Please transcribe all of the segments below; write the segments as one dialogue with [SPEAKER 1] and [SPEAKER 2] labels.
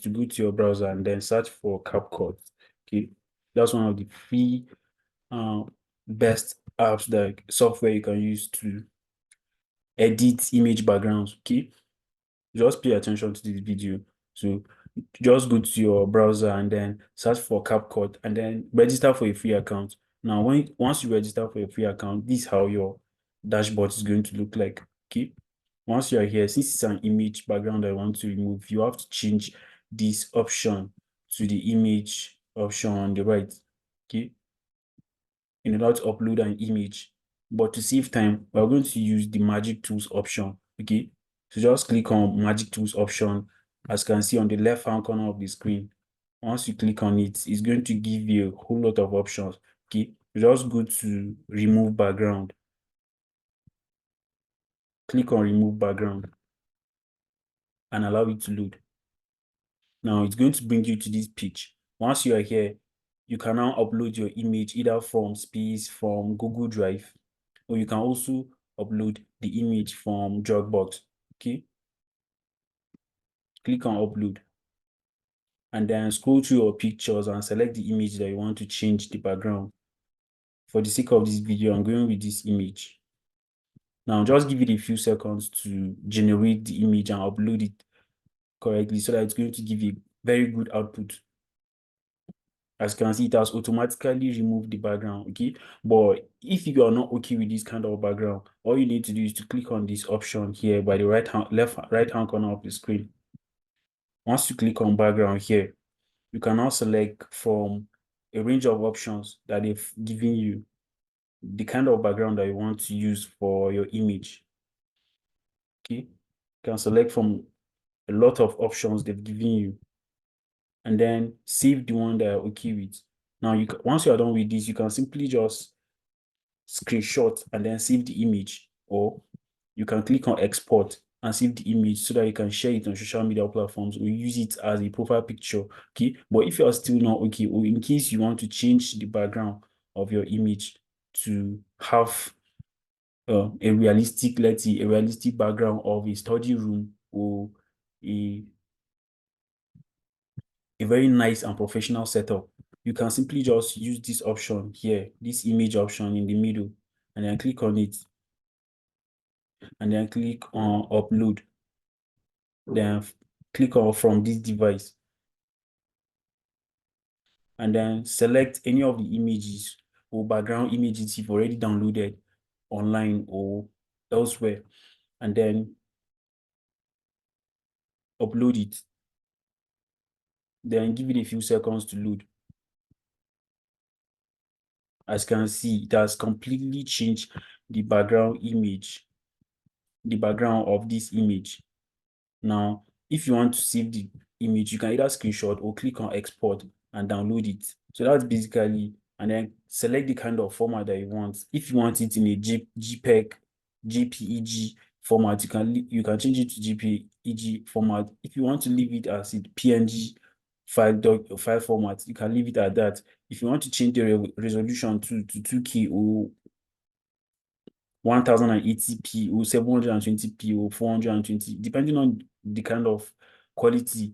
[SPEAKER 1] to go to your browser and then search for Capcut. Okay, that's one of the free best apps, that software you can use to edit image backgrounds. Okay, just pay attention to this video. So just go to your browser and then search for Capcut and then register for a free account. Now, once you register for a free account, this is how your dashboard is going to look like. Okay. Once you are here, since it's an image background I want to remove, you have to change this option to the image option on the right. Okay. In order to upload an image. But to save time, we're going to use the magic tools option. Okay. So just click on magic tools option, as you can see on the left hand corner of the screen. Once you click on it, it's going to give you a whole lot of options. Okay. Just go to remove background. Click on remove background and allow it to load. Now it's going to bring you to this page. Once you are here, you can now upload your image either from Space, from Google Drive, or you can also upload the image from Dropbox. Okay. Click on upload and then scroll through your pictures and select the image that you want to change the background. For the sake of this video, I'm going with this image. Now just give it a few seconds to generate the image and upload it correctly so that it's going to give you very good output. As you can see, it has automatically removed the background. Okay, but if you are not okay with this kind of background, all you need to do is to click on this option here by the right hand corner of the screen. Once you click on background here, you can now select from a range of options that they've given you the kind of background that you want to use for your image. Okay, you can select from a lot of options they've given you and then save the one that you're okay with. Now, once you are done with this, you can simply just screenshot and then save the image, or you can click on export and save the image so that you can share it on social media platforms or use it as a profile picture. Okay, but if you are still not okay, or in case you want to change the background of your image to have a realistic, let's say a realistic background of a study room or a very nice and professional setup, you can simply just use this option here, this image option in the middle, and then click on it and then click on upload. Then click on from this device and then select any of the images or background images you've already downloaded online or elsewhere, and then upload it. Then give it a few seconds to load. As you can see, it has completely changed the background image, the background of this image. Now, if you want to save the image, you can either screenshot or click on export and download it. So that's basically, and then select the kind of format that you want. If you want it in a JPEG, JPEG format, you can change it to JPEG format. If you want to leave it as a PNG file format, you can leave it at that. If you want to change the resolution to 2K or 1080p or 720p or 420, depending on the kind of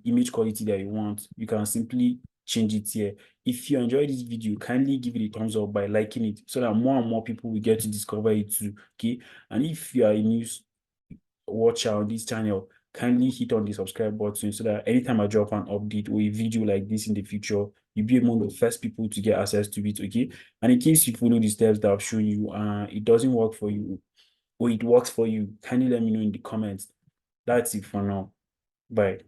[SPEAKER 1] image quality that you want, you can simply change it here. If you enjoyed this video, kindly give it a thumbs up by liking it so that more and more people will get to discover it too. Okay, and if you are a new watcher on this channel, kindly hit on the subscribe button so that anytime I drop an update or a video like this in the future, you'll be among the first people to get access to it. Okay, and in case you follow the steps that I've shown you and it doesn't work for you or it works for you, kindly let me know in the comments. That's it for now. Bye.